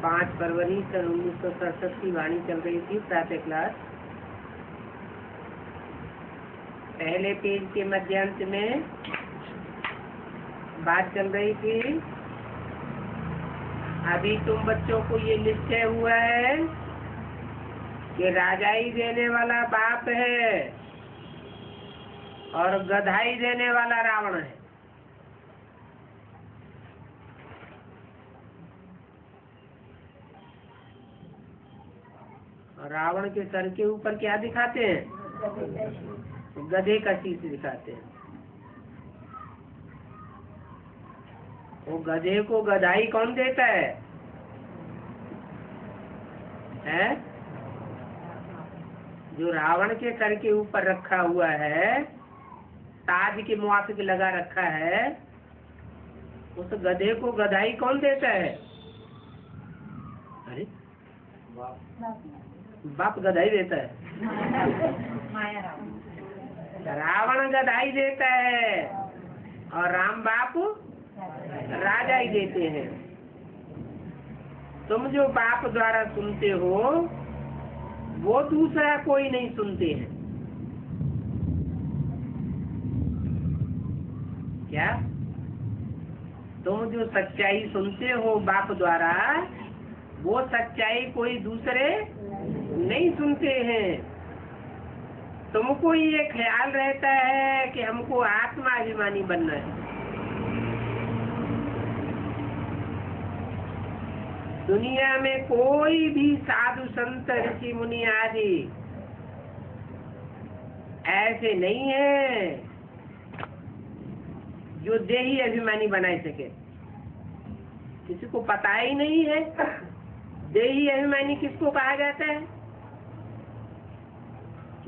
5 फरवरी सन 1967 की वाणी चल रही थी प्रातः क्लास। पहले पेज के मध्यांश में बात चल रही थी, अभी तुम बच्चों को ये निश्चय हुआ है कि राजाई देने वाला बाप है और गधाई देने वाला रावण है। रावण के सर के ऊपर क्या दिखाते हैं? गधे का शीश दिखाते हैं। वो गधे को गधाई कौन देता है? जो रावण के सर के ऊपर रखा हुआ है, ताज के मुआफिक लगा रखा है, उस गधे को गधाई कौन देता है? अरे बाप गधाई देता है। रावण गधाई देता है और राम बाप राजाई देते हैं। तुम जो बाप द्वारा सुनते हो वो दूसरा कोई नहीं सुनते हैं। क्या तुम जो सच्चाई सुनते हो बाप द्वारा, वो सच्चाई कोई दूसरे नहीं सुनते हैं। तुमको ये ख्याल रहता है कि हमको आत्माभिमानी बनना है। दुनिया में कोई भी साधु संत ऋषि मुनि आदि ऐसे नहीं है जो देही अभिमानी बनाए सके। किसी को पता ही नहीं है देही अभिमानी किसको कहा जाता है।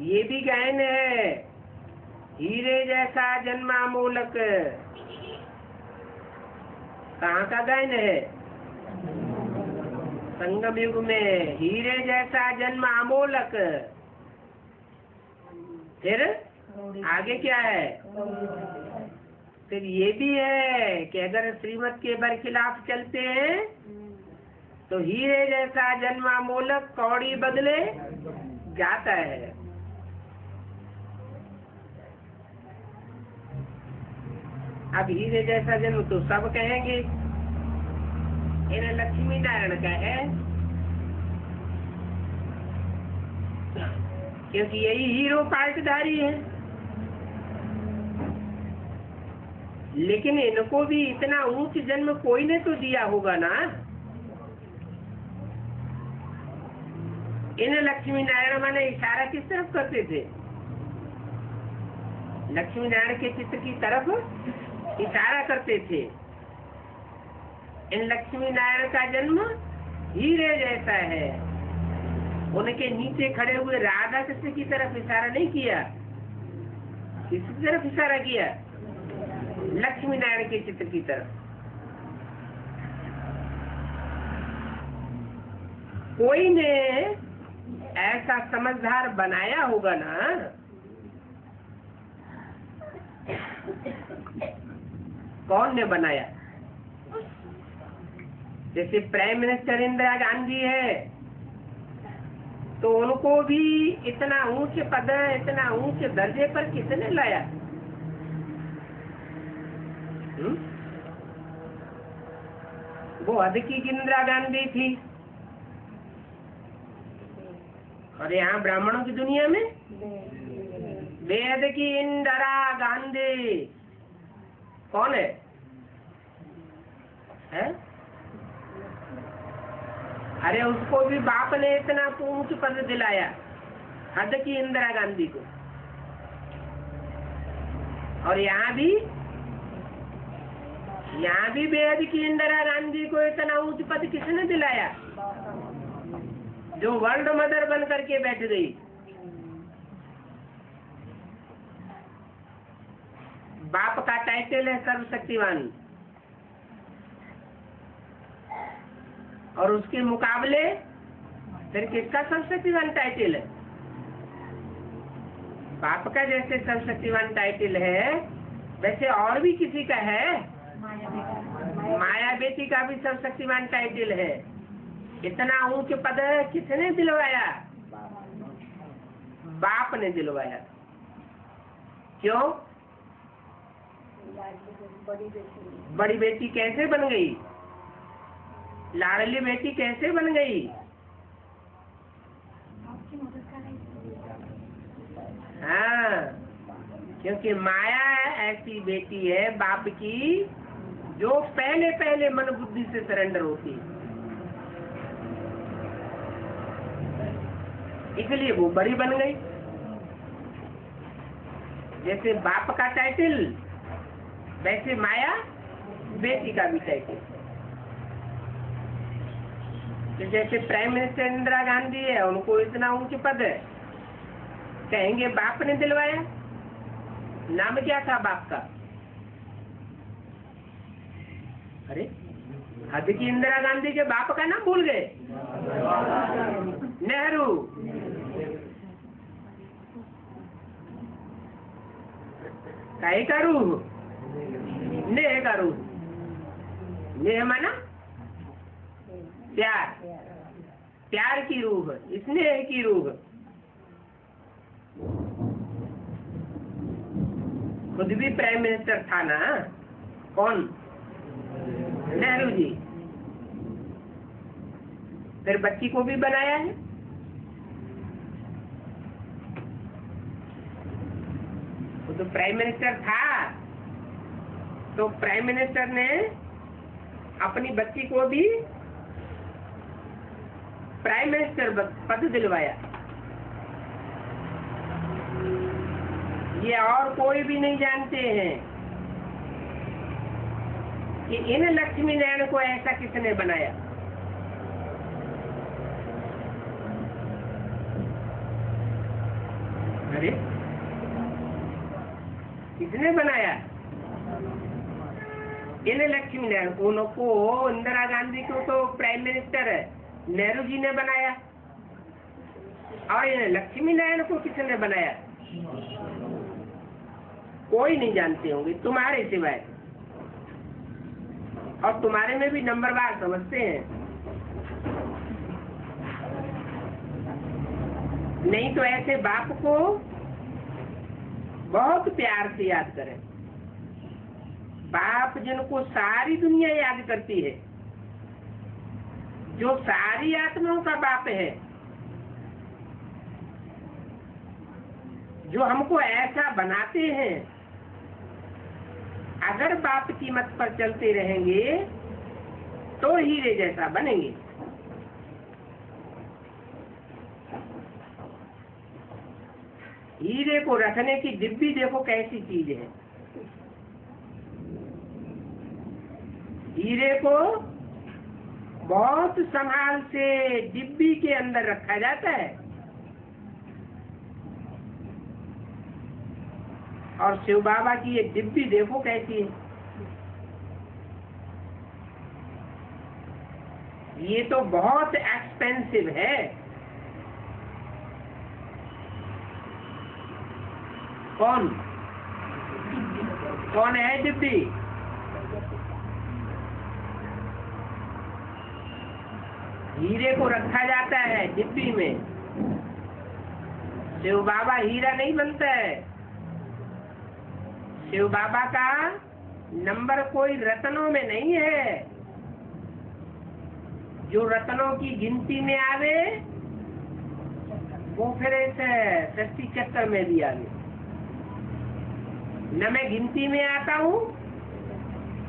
ये भी गायन है, हीरे जैसा जन्मा मोलक। कहाँ का गायन है? संगम युग में हीरे जैसा जन्म अमोलक। फिर आगे क्या है? फिर ये भी है कि अगर श्रीमत के बरखिलाफ चलते हैं तो हीरे जैसा जन्म अमोलक कौड़ी बदले जाता है। अब हीरे जैसा जन्म तो सब कहेंगे, इन्हें लक्ष्मी नारायण का है, क्योंकि यही हीरो पार्टधारी है। लेकिन इनको भी इतना ऊंच जन्म कोई ने तो दिया होगा ना। इन्हें लक्ष्मी नारायण माने इशारा किस तरफ करते थे? लक्ष्मी नारायण के चित्र की तरफ इशारा करते थे। इन लक्ष्मी नारायण का जन्म हीरे जैसा है। उनके नीचे खड़े हुए राधा कृष्ण की तरफ इशारा नहीं किया। किसकी तरफ इशारा किया? लक्ष्मी नारायण के चित्र की तरफ। कोई ने ऐसा समझदार बनाया होगा ना। कौन ने बनाया? जैसे प्राइम मिनिस्टर इंदिरा गांधी है, तो उनको भी इतना ऊंच पद, इतना ऊंच दर्जे पर किसने लाया? वो अध की इंदिरा गांधी थी। और यहाँ ब्राह्मणों की दुनिया में वेद की इंदिरा गांधी कौन है? अरे उसको भी बाप ने इतना ऊंच पद दिलाया, हद की इंदिरा गांधी को। और यहाँ भी बेहद की इंदिरा गांधी को इतना ऊंच पद किसने दिलाया? जो वर्ल्ड मदर बन करके बैठ गई। बाप का टाइटल है सर्वशक्तिवान, और उसके मुकाबले फिर किसका सर्वशक्तिवान टाइटल है? बाप का जैसे सर्वशक्तिवान टाइटल है, वैसे और भी किसी का है। माया बेटी का भी सर्वशक्तिवान टाइटल है। इतना ऊंच पद किसने दिलवाया? बाप ने दिलवाया। क्यों? बड़ी बेटी कैसे बन गई? लाडली बेटी कैसे बन गई? हाँ, क्योंकि माया ऐसी बेटी है बाप की जो पहले पहले मन बुद्धि से सरेंडर होती है, इसलिए वो बड़ी बन गई। जैसे बाप का टाइटल वैसे माया बेटी का भी टाइटल। तो जैसे प्राइम मिनिस्टर इंदिरा गांधी है, उनको इतना ऊंच पद है, कहेंगे बाप ने दिलवाया। नाम क्या था बाप का? अरे हद की इंदिरा गांधी के बाप का नाम भूल गए? नेहरू। काहे का रूह? नेह का रूह। नेह माना प्यार, प्यार की रूह, स्नेह की रूह। खुद भी प्राइम मिनिस्टर था ना, कौन? नेहरू जी। फिर बच्ची को भी बनाया है। वो तो प्राइम मिनिस्टर था, तो प्राइम मिनिस्टर ने अपनी बच्ची को भी प्राइम मिनिस्टर पद दिलवाया। ये और कोई भी नहीं जानते हैं कि इन लक्ष्मी नारायण को ऐसा किसने बनाया। अरे किसने बनाया? इन लक्ष्मी नारायण को। उनको इंदिरा गांधी को तो प्राइम मिनिस्टर नेहरू जी ने बनाया, और इन लक्ष्मी नारायण को किसने बनाया? कोई नहीं जानते होंगे तुम्हारे सिवाय, और तुम्हारे में भी नंबरवार समझते हैं। नहीं तो ऐसे बाप को बहुत प्यार से याद करें। बाप जिनको सारी दुनिया याद करती है, जो सारी आत्माओं का बाप है, जो हमको ऐसा बनाते हैं, अगर बाप की मत पर चलते रहेंगे तो हीरे जैसा बनेंगे। हीरे को रखने की डिब्बी देखो कैसी चीज है। हीरे को बहुत संभाल से डिब्बी के अंदर रखा जाता है, और शिव बाबा की ये डिब्बी देखो कैसी है। ये तो बहुत एक्सपेंसिव है। कौन कौन है डिब्बी? हीरे को रखा जाता है डिब्बी में। शिव बाबा हीरा नहीं बनता है। शिव बाबा का नंबर कोई रत्नों में नहीं है। जो रत्नों की गिनती में आवे वो फिर ऐसे सृष्टि चक्कर में भी आवे। न मैं गिनती में आता हूँ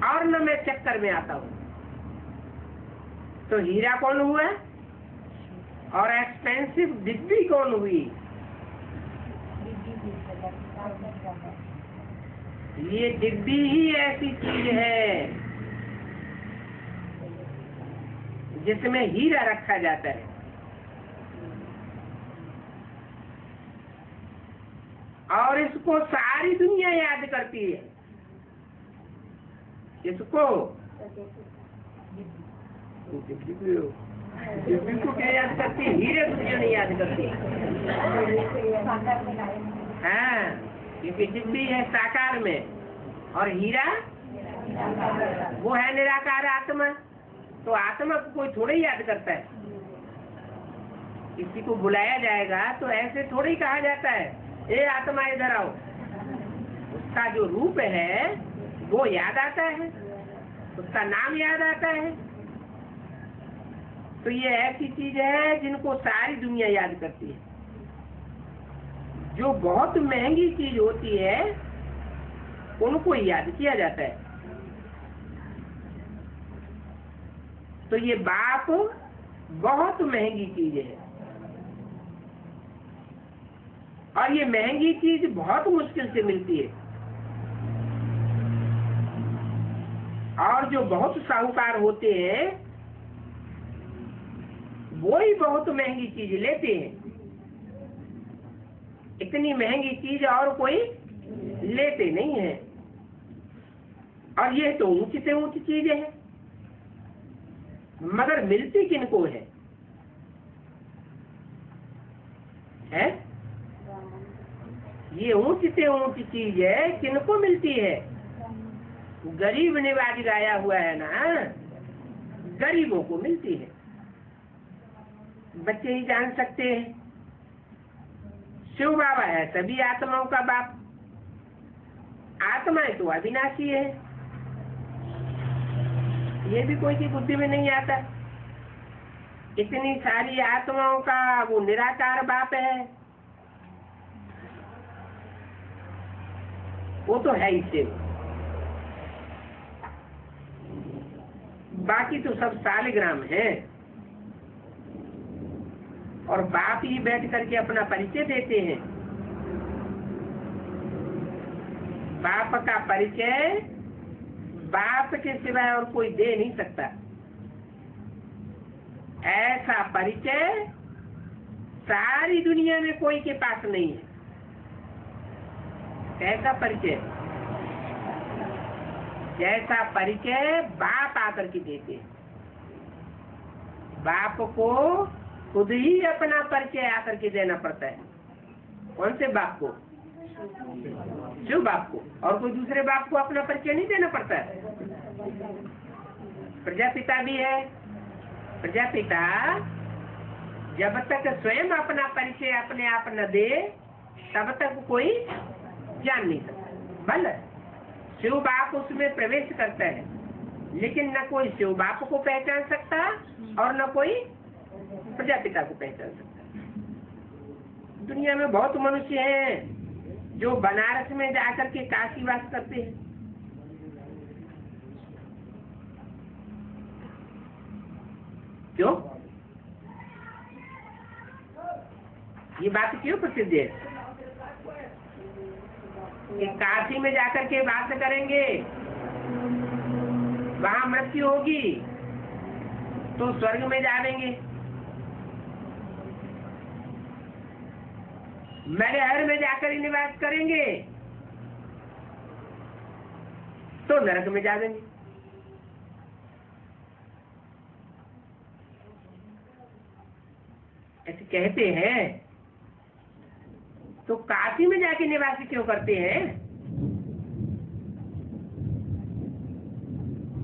और न मैं चक्कर में आता हूँ। तो हीरा कौन हुआ और एक्सपेंसिव डिब्बी कौन हुई? ये डिब्बी ही ऐसी चीज है जिसमें हीरा रखा जाता है। और इसको सारी दुनिया याद करती है। इसको डिब्बी को क्या याद करती है? हीरे को क्यों नहीं याद करती? हाँ, क्योंकि डिब्बी है साकार में और हीरा वो है निराकार आत्मा। तो आत्मा को कोई थोड़े याद करता है। किसी को बुलाया जाएगा तो ऐसे थोड़ी ही कहा जाता है, ए आत्मा इधर आओ। उसका जो रूप है वो याद आता है, उसका नाम याद आता है। तो ये ऐसी चीज है जिनको सारी दुनिया याद करती है। जो बहुत महंगी चीज होती है उनको याद किया जाता है। तो ये बाप बहुत महंगी चीज है, और ये महंगी चीज बहुत मुश्किल से मिलती है। और जो बहुत साहूकार होते हैं वो ही बहुत महंगी चीज लेते हैं। इतनी महंगी चीज और कोई लेते नहीं है। और ये तो ऊंची से ऊंची चीज है, मगर मिलती किनको है? ये ऊंची से ऊंची चीज है, किनको मिलती है? गरीब निवाज गाया हुआ है ना, गरीबों को मिलती है। बच्चे ही जान सकते हैं। शिव बाबा है सभी आत्माओं का बाप। आत्माएं तो अविनाशी है, ये भी कोई की बुद्धि में नहीं आता। इतनी सारी आत्माओं का वो निराकार बाप है, वो तो है ही शिव। बाकी तो सब सालिग्राम है। और बाप ही बैठ करके अपना परिचय देते हैं। बाप का परिचय बाप के सिवाय और कोई दे नहीं सकता। ऐसा परिचय सारी दुनिया में कोई के पास नहीं है। ऐसा परिचय, जैसा परिचय बाप आकर के देते हैं। बाप को खुद ही अपना परिचय आकर के देना पड़ता है। कौन से बाप को? शिव बाप को। और कोई दूसरे बाप को अपना परिचय नहीं देना पड़ता है। प्रजापिता भी है। प्रजापिता जब तक स्वयं अपना परिचय अपने आप न दे तब तक कोई जान नहीं सकता। भले शिव बाप उसमें प्रवेश करता है, लेकिन न कोई शिव बाप को पहचान सकता और न कोई प्रजापिता को पहचान सकता। दुनिया में बहुत मनुष्य हैं जो बनारस में जाकर के काशी वास करते हैं। क्यों? ये बात क्यों प्रसिद्ध है कि काशी में जाकर के बात करेंगे, वहां मृत्यु होगी तो स्वर्ग में जाएंगे। मैहर में जाकर ही निवास करेंगे तो नरक में जाएंगे। ऐसे कहते हैं। तो काशी में जाके निवास क्यों करते हैं?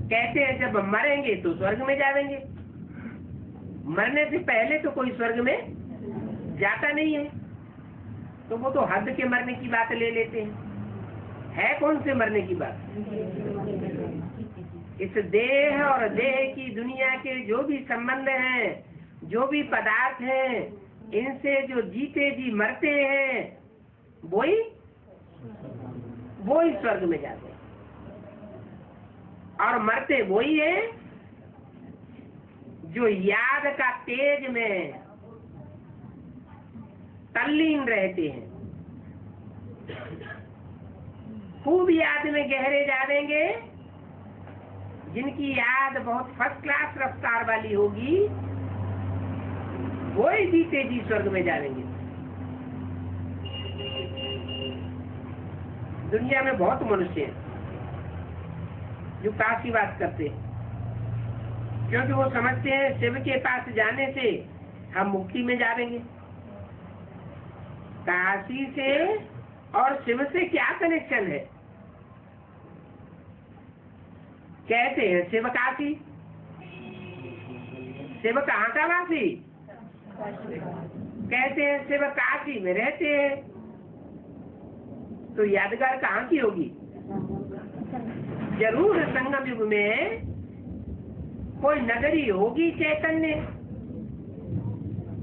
कहते हैं जब मरेंगे तो स्वर्ग में जाएंगे। मरने से पहले तो कोई स्वर्ग में जाता नहीं है, तो वो तो हद के मरने की बात ले लेते हैं। है कौन से मरने की बात? इस देह और देह की दुनिया के जो भी संबंध हैं, जो भी पदार्थ हैं, इनसे जो जीते जी मरते हैं वो ही स्वर्ग में जाते हैं। और मरते वो ही है जो याद का तेज में तल्लीन रहते हैं। खूब याद में गहरे जाएंगे। जिनकी याद बहुत फर्स्ट क्लास रफ्तार वाली होगी वो ही जीते जी स्वर्ग में जाएंगे। दुनिया में बहुत मनुष्य हैं जो काशीवास करते हैं, क्योंकि वो समझते हैं शिव के पास जाने से हम मुक्ति में जाएंगे। काशी से और शिव से क्या कनेक्शन है? कहते हैं शिव काशी। शिव कहाँ का वासी? कहते हैं सेवक काशी में रहते हैं, तो यादगार कहाँ की होगी? जरूर संगम युग में कोई नगरी होगी चैतन्य,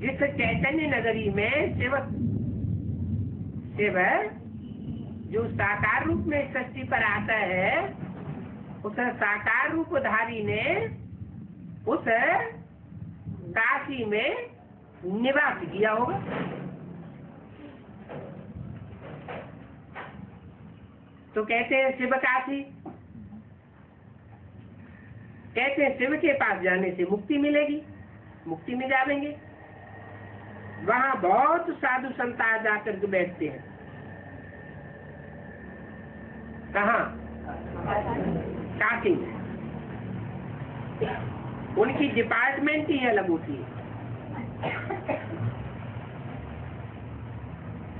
जिस चैतन्य नगरी में सेवक जो साकार रूप में सृष्टि पर आता है, उस साकार रूपधारी ने उस काशी में निवास किया होगा। तो कहते हैं शिव काशी। कहते हैं शिव के पास जाने से मुक्ति मिलेगी, मुक्ति में जाएंगे। वहां बहुत साधु संत आ जाकर के बैठते हैं। कहाँ? काशी में। उनकी डिपार्टमेंट ही अलग होती है।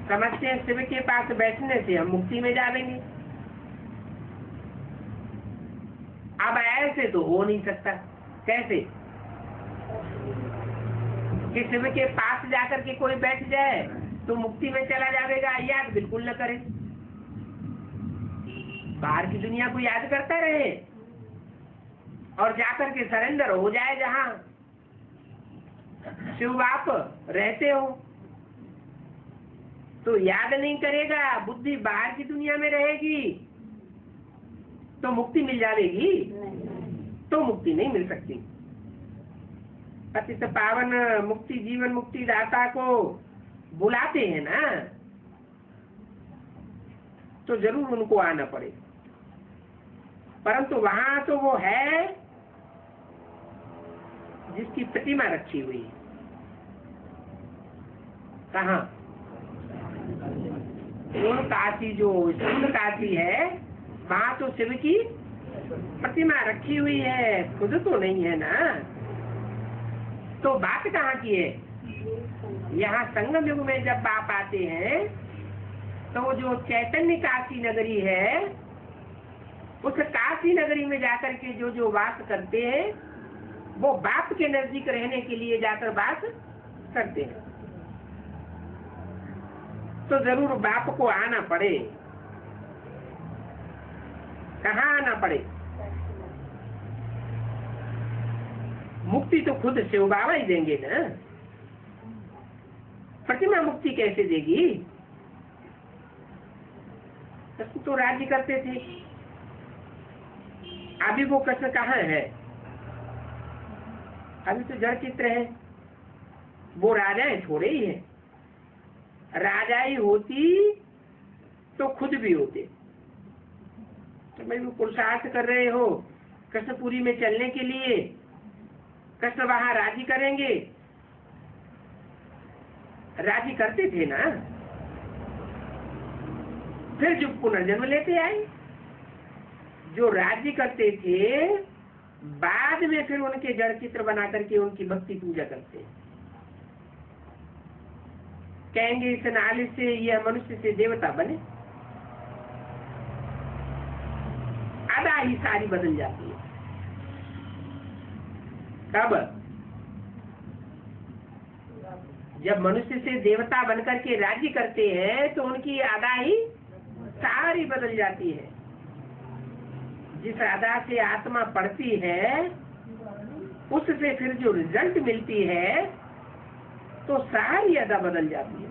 समझते हैं शिव के पास बैठने से हम मुक्ति में जाएंगे। अब ऐसे तो हो नहीं सकता। कैसे कि शिव के पास जाकर के कोई बैठ जाए तो मुक्ति में चला जाएगा? याद बिल्कुल न करे। बाहर की दुनिया को याद करता रहे और जाकर के सरेंडर हो जाए जहां शिव बाप रहते हो, तो याद नहीं करेगा, बुद्धि बाहर की दुनिया में रहेगी, तो मुक्ति मिल जाएगी? तो मुक्ति नहीं मिल सकती। पतित पावन मुक्ति जीवन मुक्ति दाता को बुलाते हैं ना, तो जरूर उनको आना पड़े। परंतु वहां तो वो है जिसकी प्रतिमा रखी हुई है। कहाँ? काशी, जो शिव काशी है, वहां तो शिव की प्रतिमा रखी हुई है, खुद तो नहीं है ना। तो बात कहाँ की है? यहाँ संगम युग में जब बाप आते हैं तो वो जो चैतन्य काशी नगरी है, उस काशी नगरी में जाकर के जो जो वास करते हैं, वो बाप के नजदीक रहने के लिए जाकर वास करते हैं। तो जरूर बाप को आना पड़े। कहाँ आना पड़े? मुक्ति तो खुद शिव बाबा ही देंगे ना। प्रतिमा मुक्ति कैसे देगी? कृष्ण तो राज्य करते थे। अभी वो कृष्ण कहाँ है? अभी तो जड़ चित्र है। वो राजाएं थोड़े ही है। राजा ही होती तो खुद भी होते। तो भाई वो पुरुषार्थ कर रहे हो कृष्णपुरी में चलने के लिए, कृष्ण वहां राजी करेंगे। राजी करते थे ना, फिर जो पुनर्जन्म लेते आए, जो राज्य करते थे, बाद में फिर उनके जड़ चित्र बना करके उनकी भक्ति पूजा करते हैं। कहेंगे इस नाली से यह मनुष्य से देवता बने। अदा ही सारी बदल जाती है। कब? जब मनुष्य से देवता बनकर के राज्य करते हैं तो उनकी अदा ही सारी बदल जाती है। जिस अदा से आत्मा पढ़ती है, उससे फिर जो रिजल्ट मिलती है, तो सारी अदा बदल जाती है।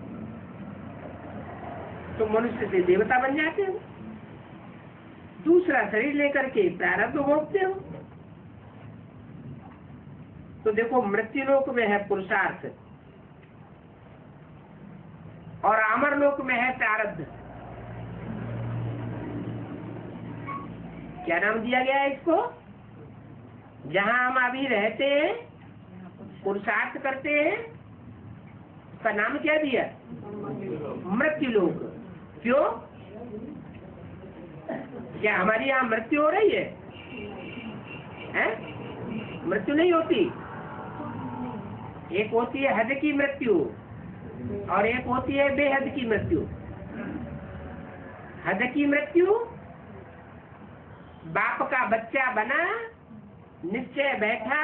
तो मनुष्य से देवता बन जाते हो, दूसरा शरीर लेकर के प्रारब्ध भोगते हो। तो देखो, मृत्युलोक में है पुरुषार्थ और अमरलोक में है प्रारब्ध। क्या नाम दिया गया है इसको? जहां हम अभी रहते हैं, पुरुषार्थ करते हैं, उसका नाम क्या दिया? मृत्युलोक। क्यों? क्या हमारी यहाँ मृत्यु हो रही है? मृत्यु नहीं होती। एक होती है हद की मृत्यु और एक होती है बेहद की मृत्यु। हद की मृत्यु, बाप का बच्चा बना, निश्चय बैठा,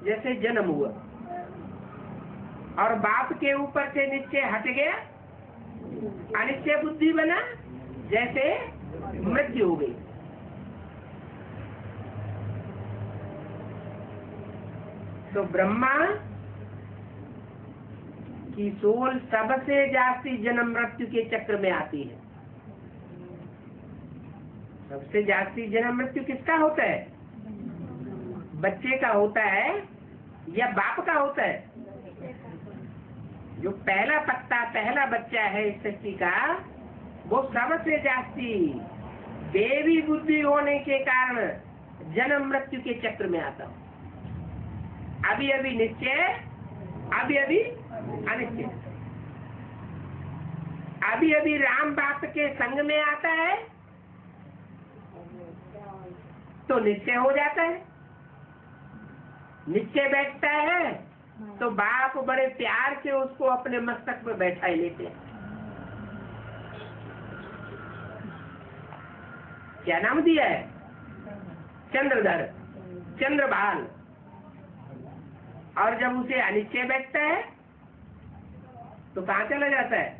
जैसे जन्म हुआ, और बाप के ऊपर से निश्चय हट गया, अनिश्चय बुद्धि बना, जैसे मृत्यु हो गई। तो ब्रह्मा की सोल सबसे जास्ती जन्म मृत्यु के चक्र में आती है। सबसे जास्ती जन्म मृत्यु किसका होता है? बच्चे का होता है या बाप का होता है? जो पहला पत्ता, पहला बच्चा है इस सृष्टि का, वो सबसे जास्ती देवी बुद्धि होने के कारण जन्म मृत्यु के चक्र में आता हो। अभी अभी निश्चय, अभी अभी अनिश्चय। अभी अभी राम बाप के संग में आता है तो निश्चय हो जाता है। निश्चय बैठता है तो बाप बड़े प्यार से उसको अपने मस्तक पर बैठा लेते हैं। क्या नाम दिया है? चंद्रधर, चंद्रभाल। और जब उसे अनिश्चय बैठता है तो कहाँ चला जाता है?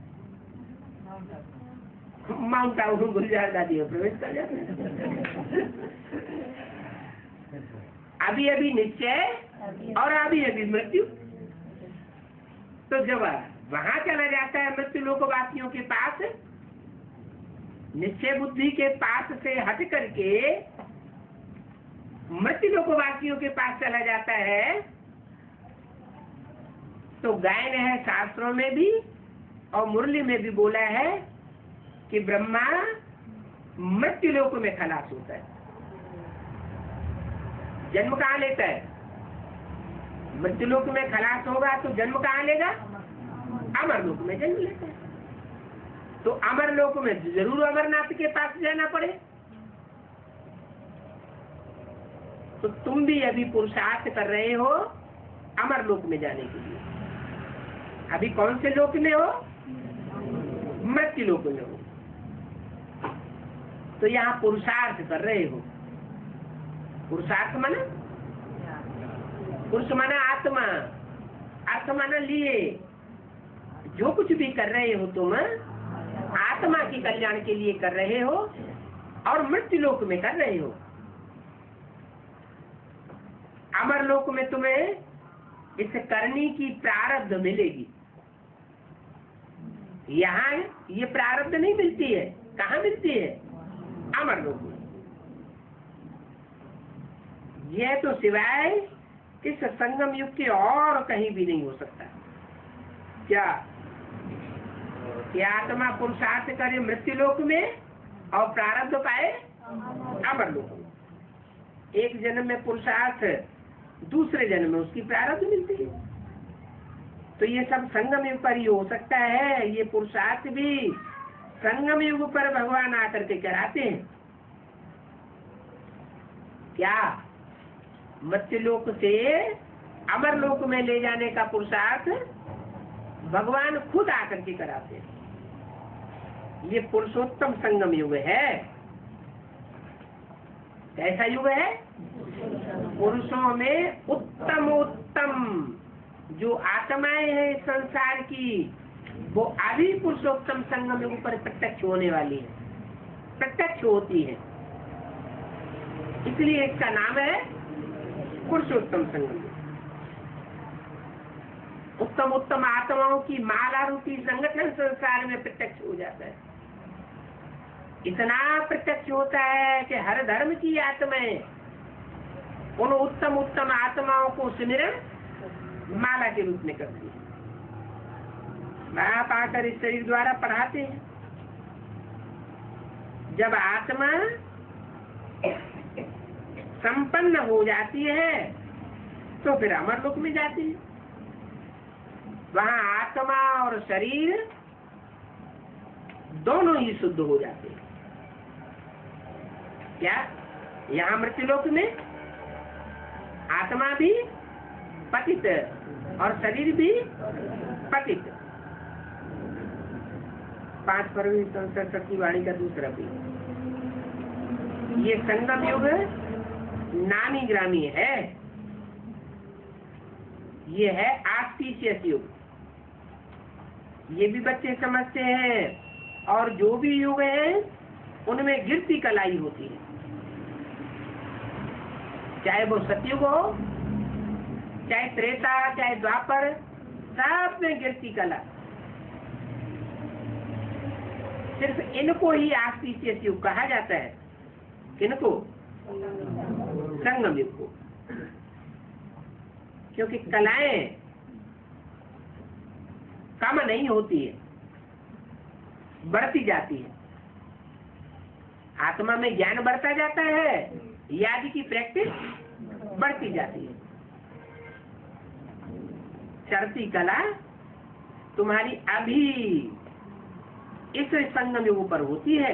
माउंट आबू गुलजार दादी में प्रवेश कर जाता है। अभी अभी निश्चय और अभी अभी मृत्यु। तो जब वहां चला जाता है मृत्यु लोकवासियों के पास, निश्चय बुद्धि के पास से हट करके मृत्यु लोकवासियों के पास चला जाता है, तो गायन है शास्त्रों में भी और मुरली में भी बोला है कि ब्रह्मा मृत्यु लोक में खलास होता है। जन्म कहाँ लेता है? मृत्यु लोक में खलास होगा तो जन्म कहाँ लेगा? अमर लोक में जन्म लेता है। तो अमर लोक में जरूर अमरनाथ के पास जाना पड़े। तो तुम भी अभी पुरुषार्थ कर रहे हो अमर लोक में जाने के लिए। अभी कौन से लोक में हो? मृत्यु लोक में हो। तो यहाँ पुरुषार्थ कर रहे हो। पुरुषार्थ माना, पुरुष माना आत्मा, अर्थ माना लिए। जो कुछ भी कर रहे हो तुम आत्मा के कल्याण के लिए कर रहे हो और मृत्यु लोक में कर रहे हो। अमर लोक में तुम्हें इस करनी की प्रारब्ध मिलेगी। यहाँ ये प्रारब्ध नहीं मिलती है। कहाँ मिलती है? अमर लोक में। यह तो सिवाय इस संगम युग के और कहीं भी नहीं हो सकता। क्या आत्मा पुरुषार्थ करे मृत्यु लोक में और प्रारब्ध पाए अमर लोक में। एक जन्म में पुरुषार्थ, दूसरे जन्म में उसकी प्रारब्ध मिलती है। तो ये सब संगम युग पर ही हो सकता है। ये पुरुषार्थ भी संगम युग पर भगवान आकर के कराते हैं। क्या मृत्यु लोक से अमर लोक में ले जाने का पुरुषार्थ भगवान खुद आकर के कराते हैं। ये पुरुषोत्तम संगम युग है। कैसा युग है? पुरुषों में उत्तम उत्तम जो आत्माएं हैं संसार की, वो अभी पुरुषोत्तम संगम युग पर प्रत्यक्ष होने वाली है, प्रत्यक्ष होती है। इसलिए इसका नाम है पुरुषोत्तम संगम। उत्तम उत्तम आत्माओं की माला रूपी संगठन संसार में प्रत्यक्ष हो जाता है। इतना प्रत्यक्ष होता है कि हर धर्म की आत्माएं उन उत्तम उत्तम आत्माओं को सिमरन माला के रूप में करती है। बाप आकर इस शरीर द्वारा पढ़ाते हैं। जब आत्मा संपन्न हो जाती है तो फिर अमर लोक में जाती है। वहां आत्मा और शरीर दोनों ही शुद्ध हो जाते हैं। क्या यहाँ मृत्यु लोक में आत्मा भी पतित और शरीर भी पतित। 5 फरवरी 67 की वाणी का दूसरा भी। ये संगम युग नामी ग्रामी है। ये है आस्पिशियस युग। ये भी बच्चे समझते हैं। और जो भी युग है उनमें गिरती कलाई होती है, चाहे वो सतयुग हो, चाहे त्रेता, चाहे द्वापर, सब में गिरती कला। सिर्फ इनको ही आस्पिशियस युग कहा जाता है। किनको? संगम युग को। क्योंकि कलाएं कम नहीं होती है, बढ़ती जाती है। आत्मा में ज्ञान बढ़ता जाता है, याद की प्रैक्टिस बढ़ती जाती है। चढ़ती कला तुम्हारी अभी इस संगम युग पर होती है।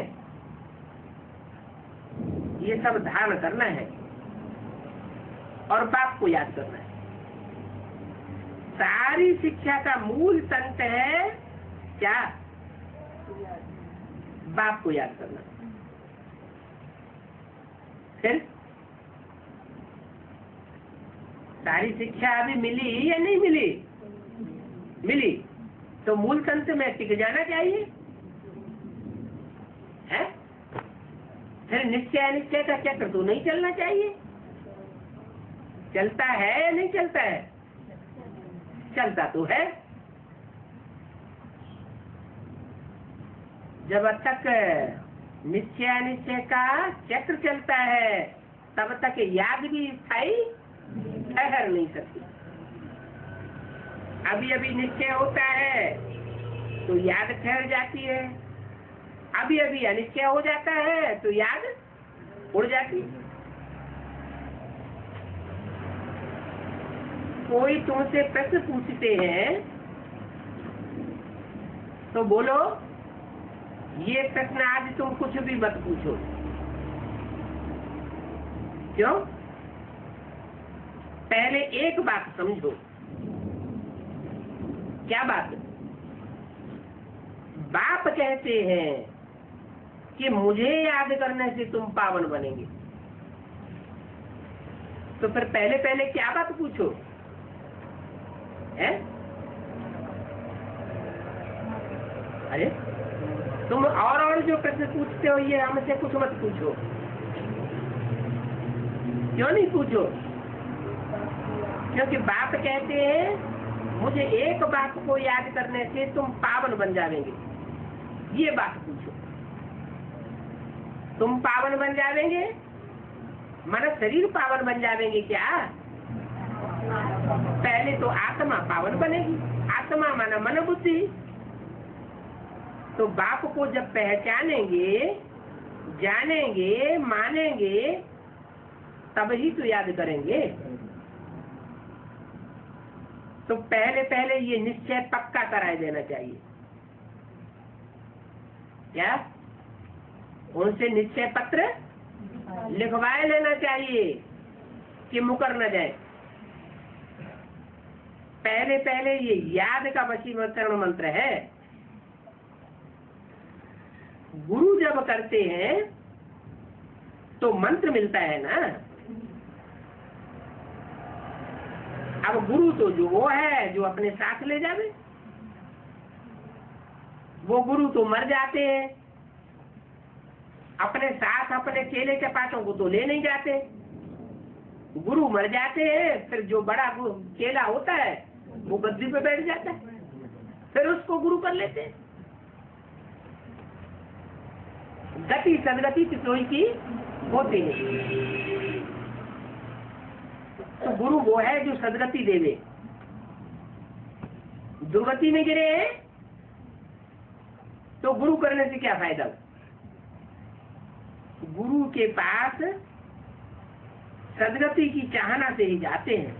ये सब धारण करना है और बाप को याद करना है। सारी शिक्षा का मूल तंत्र है क्या? बाप को याद करना। फिर सारी शिक्षा अभी मिली या नहीं मिली? मिली तो मूल तंत्र में टिक जाना चाहिए है? फिर निश्चय अनिश्चय का चक्र तो नहीं चलना चाहिए। चलता है या नहीं चलता है? चलता तो है। जब तक निश्चय अनिश्चय का चक्र चलता है तब तक याद भी स्थायी ठहर नहीं सकती। अभी अभी निश्चय होता है तो याद ठहर जाती है, अभी अभी अनिश्चय हो जाता है तो याद उड़ जाती है। कोई तुमसे प्रश्न पूछते हैं तो बोलो ये प्रश्न आज तुम कुछ भी मत पूछो। क्यों? पहले एक बात समझो। क्या बात? बाप कहते हैं कि मुझे याद करने से तुम पावन बनेंगे। तो फिर पहले पहले क्या बात पूछो है? अरे तुम और जो प्रश्न पूछते हो ये हमसे कुछ मत पूछो। क्यों नहीं पूछो? क्योंकि बाप कहते हैं मुझे एक बात को याद करने से तुम पावन बन जाएंगे। ये बात पूछो। तुम पावन बन जाएंगे मन शरीर पावन बन जाएंगे क्या? पहले तो आत्मा पावन बनेगी। आत्मा माना मन बुद्धि। तो बाप को जब पहचानेंगे, जानेंगे, मानेंगे तब ही तो याद करेंगे। तो पहले पहले ये निश्चय पक्का कराए देना चाहिए। क्या? उनसे निश्चय पत्र लिखवाए लेना चाहिए कि मुकर न जाए। पहले पहले ये याद का वशीकरण मंत्र है। गुरु जब करते हैं तो मंत्र मिलता है ना। अब गुरु तो जो वो है जो अपने साथ ले जावे। वो गुरु तो मर जाते हैं, अपने साथ अपने चेले चपाटों को तो ले नहीं जाते। गुरु मर जाते हैं, फिर जो बड़ा चेला होता है वो गद्दी पे बैठ जाता है, फिर उसको गुरु कर लेते हैं। गति सदगति किसी की होती नहीं। तो गुरु वो है जो सदगति देवे। दुर्गति में गिरे हैं तो गुरु करने से क्या फायदा? गुरु के पास सदगति की चाहना से ही जाते हैं।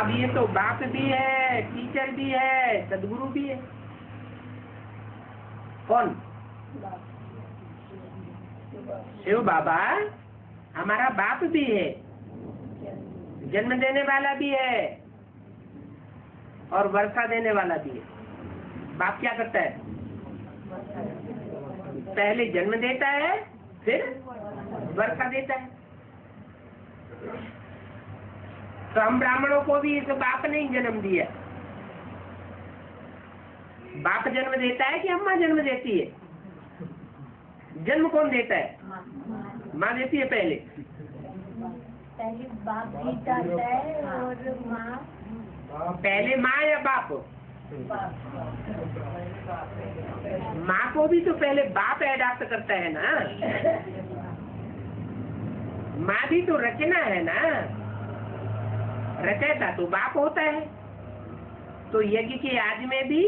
अब ये तो बाप भी है, टीचर भी है, सदगुरु भी है। कौन? शिव बाबा हमारा बाप भी है, जन्म देने वाला भी है और वर्षा देने वाला भी है। बाप क्या करता है? पहले जन्म देता है फिर वर्षा देता है। तो हम ब्राह्मणों को भी इस बाप ने ही जन्म दिया। बाप जन्म देता है कि अम्मा जन्म देती है? जन्म कौन देता है? माँ देती है पहले। पहले बाप देता है और माँ। पहले माँ या बाप? माँ को भी तो पहले बाप एडाप्ट करता है ना। माँ भी तो रचना है ना, रचयिता तो बाप होता है। तो यज्ञ के आदि में भी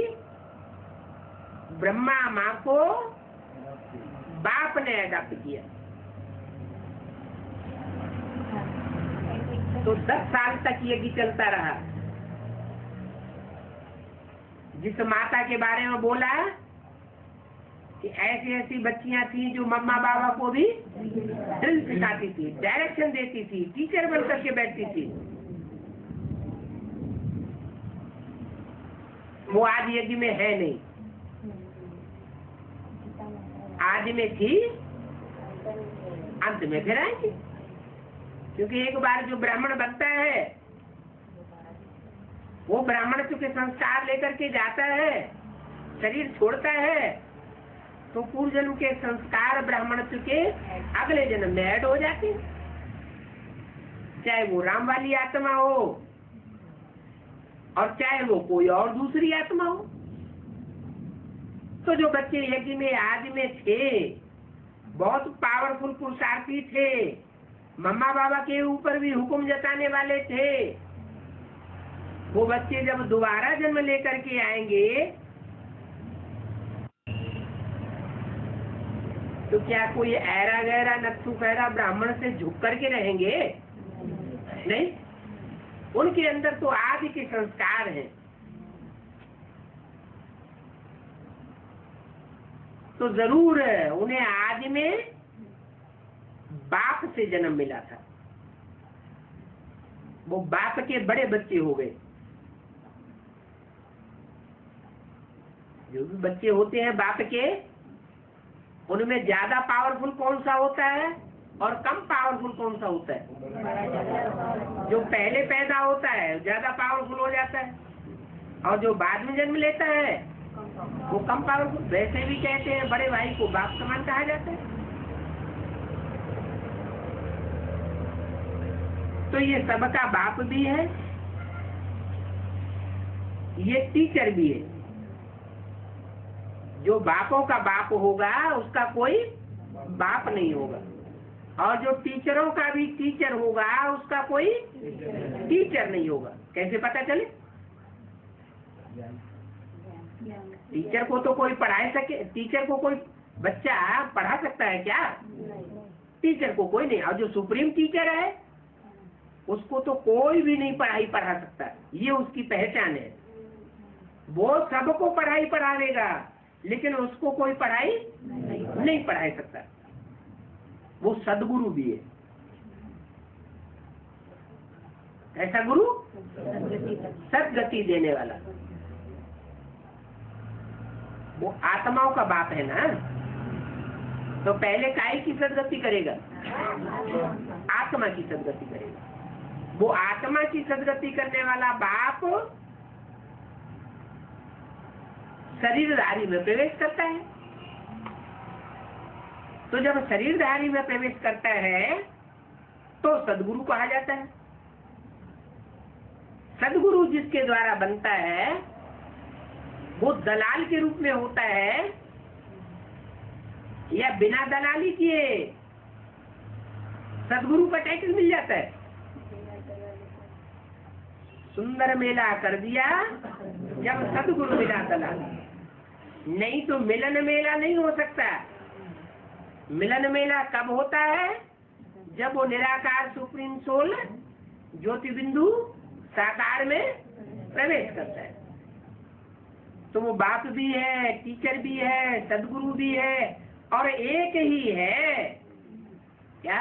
ब्रह्मा माँ को बाप ने एडाप्ट किया। तो 10 साल तक यज्ञ चलता रहा। जिस माता के बारे में बोला कि ऐसी ऐसी बच्चियां थी जो मम्मा बाबा को भी ड्रिल सिखाती थी, डायरेक्शन देती थी, टीचर बन करके बैठती थी, वो आज यज्ञ में है नहीं। आदि में थी, अंत में फिर आएंगे। क्योंकि एक बार जो ब्राह्मण बनता है वो ब्राह्मण के संस्कार लेकर के जाता है, शरीर छोड़ता है, तो पूर्व जन्म के संस्कार ब्राह्मण के अगले जन्म में ऐड हो जाते हैं। चाहे वो राम वाली आत्मा हो और चाहे वो कोई और दूसरी आत्मा हो। तो जो बच्चे यज्ञ में आदि में थे, बहुत पावरफुल पुरुषार्थी थे, मम्मा बाबा के ऊपर भी हुक्म जताने वाले थे, वो बच्चे जब दोबारा जन्म लेकर के आएंगे तो क्या कोई ऐरा गैरा नक्सू पैरा ब्राह्मण से झुक करके रहेंगे? नहीं, उनके अंदर तो आदि के संस्कार हैं। तो जरूर उन्हें आदि में बाप से जन्म मिला था। वो बाप के बड़े बच्चे हो गए। जो भी बच्चे होते हैं बाप के, उनमें ज्यादा पावरफुल कौन सा होता है और कम पावरफुल कौन सा होता है? जो पहले पैदा होता है ज्यादा पावरफुल हो जाता है, और जो बाद में जन्म लेता है वो कम पावरफुल। वैसे भी कहते हैं बड़े भाई को बाप समान कहा जाता है। तो ये सबका बाप भी है, ये टीचर भी है। जो बापों का बाप होगा उसका कोई बाप नहीं होगा, और जो टीचरों का भी टीचर होगा उसका कोई टीचर नहीं होगा। कैसे पता चले? टीचर को तो कोई पढ़ा सके? टीचर को कोई बच्चा पढ़ा सकता है क्या? टीचर को कोई नहीं। और जो सुप्रीम टीचर है उसको तो कोई भी नहीं पढ़ा सकता। ये उसकी पहचान है। वो सबको पढ़ाई पढ़ावेगा, लेकिन उसको कोई पढ़ाई नहीं पढ़ा सकता। वो सदगुरु भी है। ऐसा गुरु सदगति देने वाला, वो आत्माओं का बाप है ना। तो पहले काय की सदगति करेगा? आत्मा की सदगति करेगा। वो आत्मा की सदगति करने वाला बाप शरीरधारी में प्रवेश करता है। तो जब शरीरधारी में प्रवेश करता है तो सदगुरु कहा जाता है। सदगुरु जिसके द्वारा बनता है वो दलाल के रूप में होता है या बिना दलाली किए सदगुरु का टाइटल मिल जाता है। सुंदर मेला कर दिया जब सदगुरु मिला दलाल। नहीं तो मिलन मेला नहीं हो सकता। मिलन मेला कब होता है? जब वो निराकार सुप्रीम सोल ज्योति बिंदु साकार में प्रवेश करता है। तो वो बाप भी है, टीचर भी है, सदगुरु भी है, और एक ही है। क्या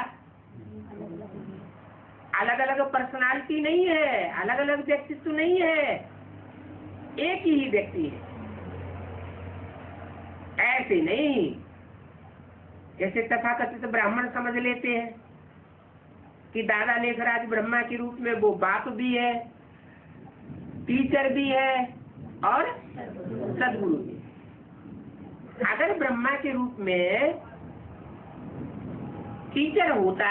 अलग अलग पर्सनालिटी नहीं है, अलग अलग व्यक्तित्व नहीं है, एक ही व्यक्ति है। ऐसे नहीं जैसे तथाकथित ब्राह्मण समझ लेते हैं कि दादा लेखराज ब्रह्मा के रूप में वो बाप भी है, टीचर भी है और सदगुरु थे। अगर ब्रह्मा के रूप में टीचर होता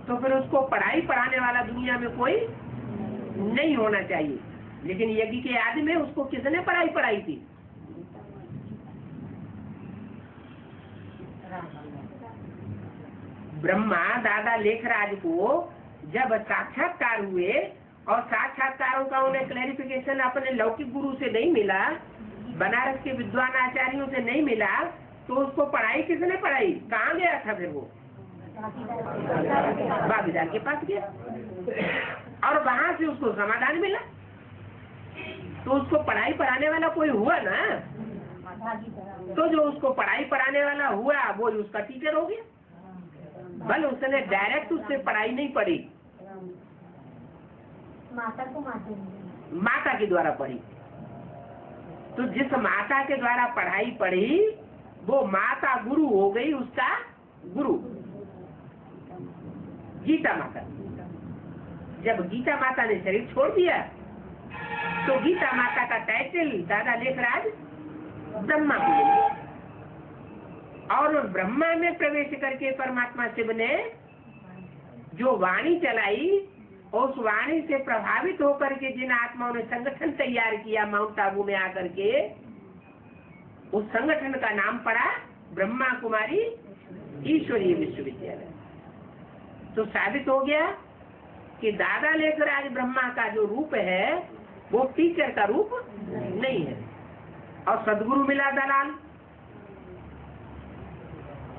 तो फिर उसको पढ़ाई पढ़ाने वाला दुनिया में कोई नहीं होना चाहिए। लेकिन यज्ञ के आदि में उसको किसने पढ़ाई पढ़ाई थी? ब्रह्मा दादा लेखराज को जब साक्षात्कार हुए और साक्षात्कारों का उन्हें क्लैरिफिकेशन अपने लौकिक गुरु से नहीं मिला, बनारस के विद्वान आचार्यों से नहीं मिला, तो उसको पढ़ाई किसने पढ़ाई? कहाँ गया था फिर वो? बाबीदार के पास गया और वहां से उसको समाधान मिला। तो उसको पढ़ाई पढ़ाने वाला कोई हुआ ना, तो जो उसको पढ़ाई पढ़ाने वाला हुआ वो उसका टीचर हो गया। भले उसने डायरेक्ट उससे पढ़ाई नहीं पढ़ी, माता के द्वारा पढ़ी। तो जिस माता के द्वारा पढ़ाई पढ़ी वो माता गुरु हो गई, उसका गुरु गीता माता। जब गीता माता ने शरीर छोड़ दिया तो गीता माता का टाइटल दादा लेखराज ब्रह्मा को मिल गया। और ब्रह्मा में प्रवेश करके परमात्मा शिव ने जो वाणी चलाई, उस वाणी से प्रभावित होकर के जिन आत्माओं ने संगठन तैयार किया माउंट आबू में आकर के, उस संगठन का नाम पड़ा ब्रह्मा कुमारी ईश्वरीय विश्वविद्यालय। तो साबित हो गया कि दादा लेखराज ब्रह्मा का जो रूप है वो टीचर का रूप नहीं है। और सदगुरु मिला दलाल,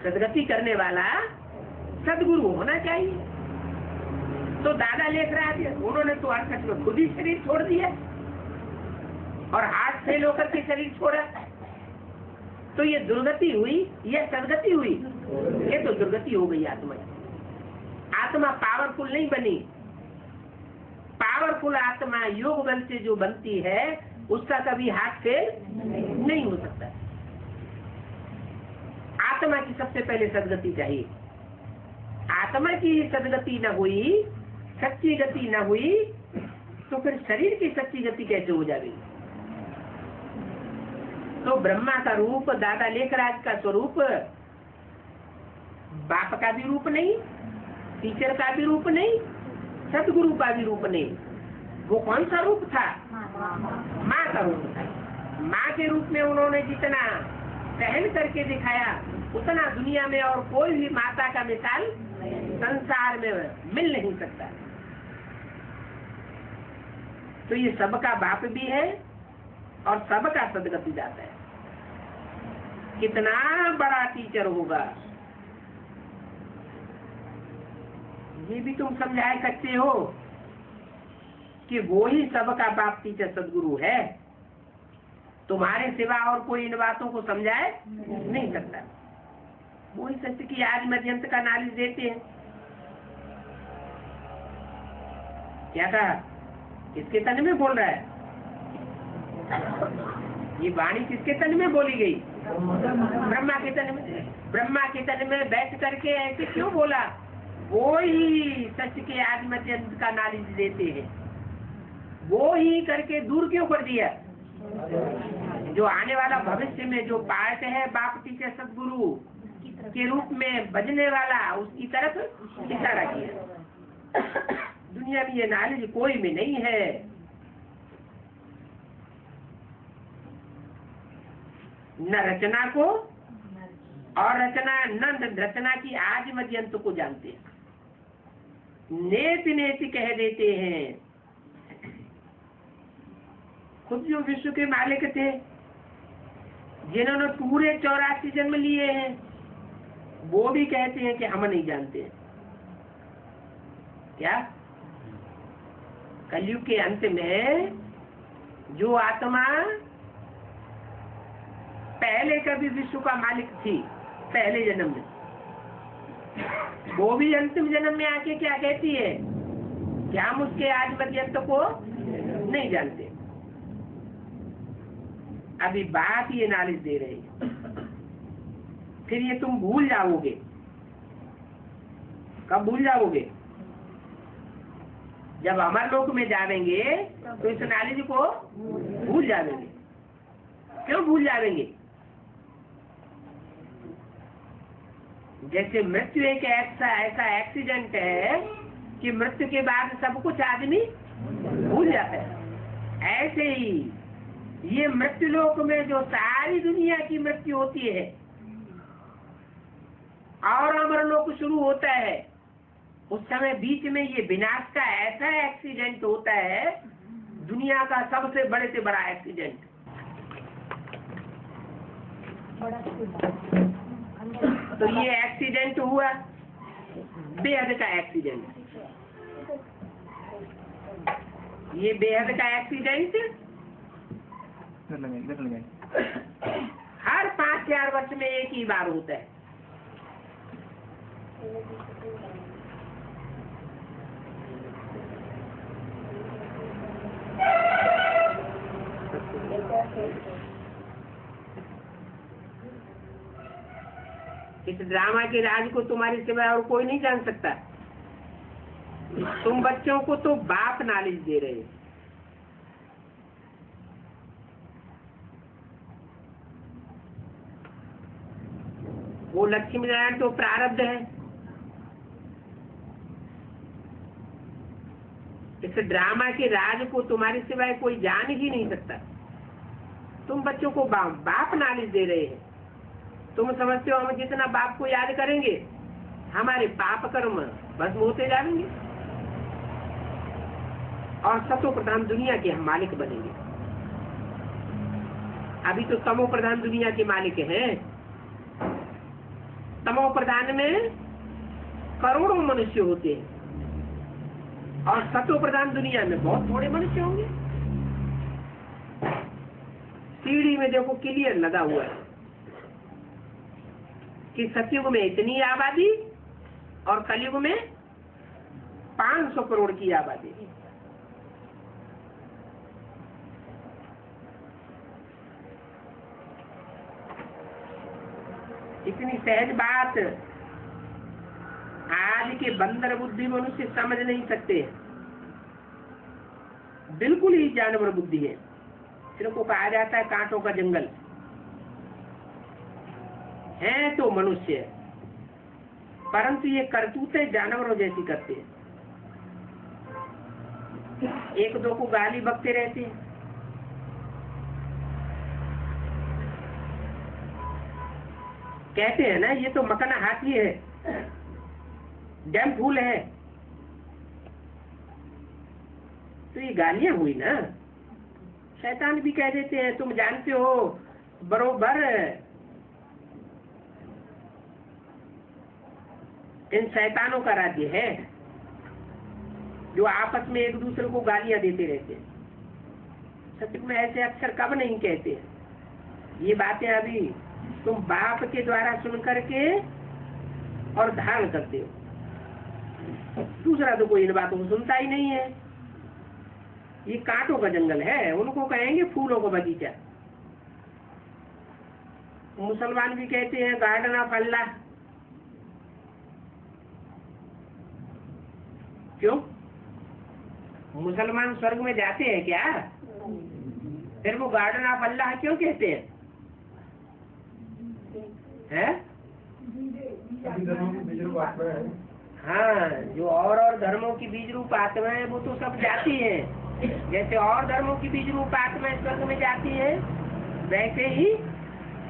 सदगति करने वाला सदगुरु होना चाहिए। तो दादा लेखराज उन्होंने तो हरकत में खुद ही शरीर छोड़ दिया और हाथ फेल होकर के शरीर छोड़ा। तो ये दुर्गति हुई, ये सदगति हुई? ये तो दुर्गति हो गई। आत्मा पावरफुल नहीं बनी। पावरफुल आत्मा योग बल से जो बनती है उसका कभी हाथ फेल नहीं हो सकता। आत्मा की सबसे पहले सदगति चाहिए। आत्मा की सदगति न हुई, सच्ची गति न हुई, तो फिर शरीर की सच्ची गति कैसे हो जाएगी? तो ब्रह्मा का रूप, दादा लेखराज का स्वरूप बाप का भी रूप नहीं, टीचर का भी रूप नहीं, सदगुरु का भी रूप नहीं। वो कौन सा रूप था? माँ का रूप था। माँ के रूप में उन्होंने जितना सहन करके दिखाया उतना दुनिया में और कोई भी माता का मिसाल संसार में मिल नहीं सकता। तो ये सबका बाप भी है और सबका सदगति दाता है। कितना बड़ा टीचर होगा ये भी तुम समझा सकते हो कि वो ही सबका बाप टीचर सदगुरु है। तुम्हारे सिवा और कोई इन बातों को समझाए नहीं सकता। वो ही सत्य की आज मध्यंत का नॉलेज देते हैं। क्या कहा? किसके तन में बोल रहा है? ये वाणी किसके तन में बोली गई? ब्रह्मा के तन में। ब्रह्मा के तन में बैठ करके ऐसे क्यों बोला? वो ही सत्य के आज मध्यंत का नॉलेज देते हैं। वो ही करके दूर क्यों कर दिया? जो आने वाला भविष्य में जो पार्ट है बाप टीचर सदगुरु के रूप में बजने वाला, उसकी तरफ इशारा किया। दुनिया में ये नॉलेज कोई में नहीं है। न रचना को और रचना की आज मध्यंत को जानते हैं। नेति नेति कह देते हैं। खुद जो विश्व के मालिक थे, जिन्होंने पूरे 84 जन्म लिए हैं, वो भी कहते हैं कि हम नहीं जानते। क्या कलयुग के अंत में जो आत्मा पहले कभी विश्व का मालिक थी पहले जन्म में, वो भी अंतिम जन्म में आके क्या कहती है कि हम उसके आज पर्यंत को नहीं जानते। अभी बात ये नॉलेज दे रहे हैं, फिर ये तुम भूल जाओगे। कब भूल जाओगे? जब अमर लोक में जाएंगे तो इस नॉलेज को भूल जाएंगे। क्यों भूल जाएंगे? जैसे मृत्यु एक ऐसा एक्सीडेंट है कि मृत्यु के बाद सब कुछ आदमी भूल जाता है, ऐसे ही ये मृत्यु लोक में जो सारी दुनिया की मृत्यु होती है और अमर लोक शुरू होता है, उस समय बीच में ये विनाश का ऐसा एक्सीडेंट होता है, दुनिया का सबसे बड़े से बड़ा एक्सीडेंट। तो ये एक्सीडेंट हुआ बेहद का एक्सीडेंट। ये बेहद का एक्सीडेंट हर 5-4 वर्ष में एक ही बार होता है। इस ड्रामा के राज को तुम्हारे सिवाय और कोई नहीं जान सकता। तुम बच्चों को तो बाप नॉलेज दे रहे हो। वो लक्ष्मी नारायण तो प्रारब्ध है। इस ड्रामा के राज को तुम्हारे सिवाय कोई जान ही नहीं सकता। तुम बच्चों को बाप नॉलेज दे रहे हैं। तुम समझते हो हम जितना बाप को याद करेंगे हमारे पाप कर्म भस्म होते जाएंगे और सतो प्रधान दुनिया के हम मालिक बनेंगे। अभी तो तमो प्रधान दुनिया के मालिक हैं। तमो प्रधान में करोड़ों मनुष्य होते हैं और सतो प्रधान दुनिया में बहुत थोड़े मनुष्य होंगे। सीढ़ी में देखो क्लियर लगा हुआ है कि सतयुग में इतनी आबादी और कलयुग में 500 करोड़ की आबादी। इतनी सहज बात आज के बंदर बुद्धि मनुष्य समझ नहीं सकते। बिल्कुल ही जानवर बुद्धि है। इनको कहा जाता है कांटों का जंगल। है तो मनुष्य परंतु ये करतूतें जानवरों जैसी करते हैं। एक दो को गाली बकते रहते हैं। कहते हैं ना ये तो मकना हाथी है, डैम फूल है। तो ये गालियां हुई ना। शैतान भी कह देते हैं तुम जानते हो बरोबर इन शैतानों का राज्य है जो आपस में एक दूसरे को गालियां देते रहते हैं। सत्य में ऐसे अक्षर कब नहीं कहते। ये बातें अभी तुम बाप के द्वारा सुन करके और धारण करते हो। दूसरा तो कोई इन बातों को सुनता ही नहीं है। ये कांटों का जंगल है, उनको कहेंगे फूलों का बगीचा। मुसलमान भी कहते हैं गार्डन ऑफ अल्लाह। क्यों? मुसलमान स्वर्ग में जाते हैं क्या? फिर वो गार्डन ऑफ अल्लाह क्यों कहते हैं? हाँ, जो और धर्मों की बीज रूप आत्माएं वो तो सब जाती हैं। जैसे और धर्मों की बीज रूप आत्माएं स्वर्ग में जाती हैं, वैसे ही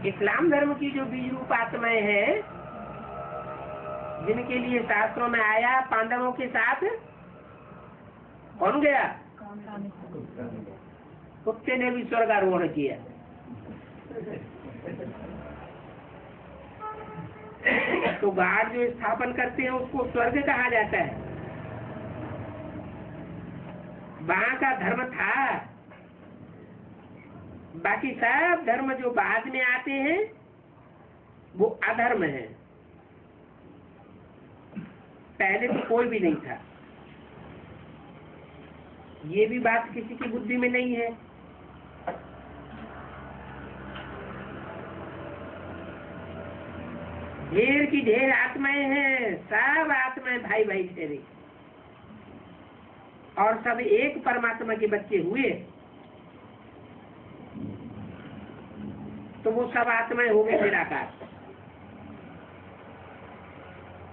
इस्लाम धर्म की जो बीज रूप आत्माएं हैं जिनके लिए शास्त्रों में आया पांडवों के साथ कौन गया? कुत्ते ने भी स्वर्गारोहण किया। तो गार्ड जो स्थापन करते हैं उसको स्वर्ग कहा जाता है। वहां का धर्म था। बाकी सब धर्म जो बाद में आते हैं वो अधर्म है। पहले तो कोई भी नहीं था। ये भी बात किसी की बुद्धि में नहीं है। ढेर की ढेर आत्माएं हैं। सब आत्माएं भाई भाई ठहरे और सब एक परमात्मा के बच्चे हुए। तो वो सब आत्माएं हो गई निराकार,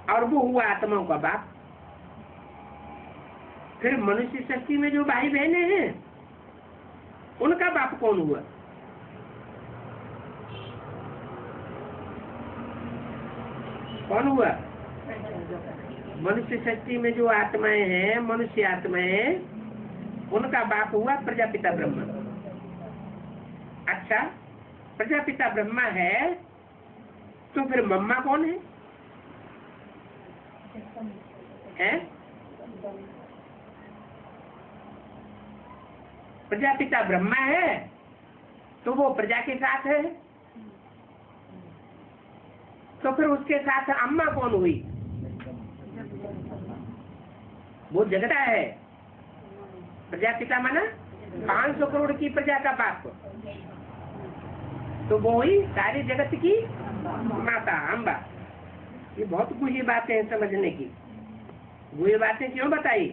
और वो हुआ आत्माओं का बाप। फिर मनुष्य शक्ति में जो भाई बहने हैं उनका बाप कौन हुआ? कौन हुआ? मनुष्य शक्ति में जो आत्माएं हैं, मनुष्य आत्माएं, उनका बाप हुआ प्रजापिता ब्रह्मा। अच्छा, प्रजापिता ब्रह्मा है तो फिर मम्मा कौन है? हैं? प्रजापिता ब्रह्मा है तो वो प्रजा के साथ है, तो फिर उसके साथ अम्मा कौन हुई? वो जगता है। प्रजापिता माना 500 करोड़ की प्रजा का बाप, तो वो हुई सारी जगत की माता अम्बा। ये बहुत गुह्य बातें हैं समझने की। गुह्य बातें क्यों बताई?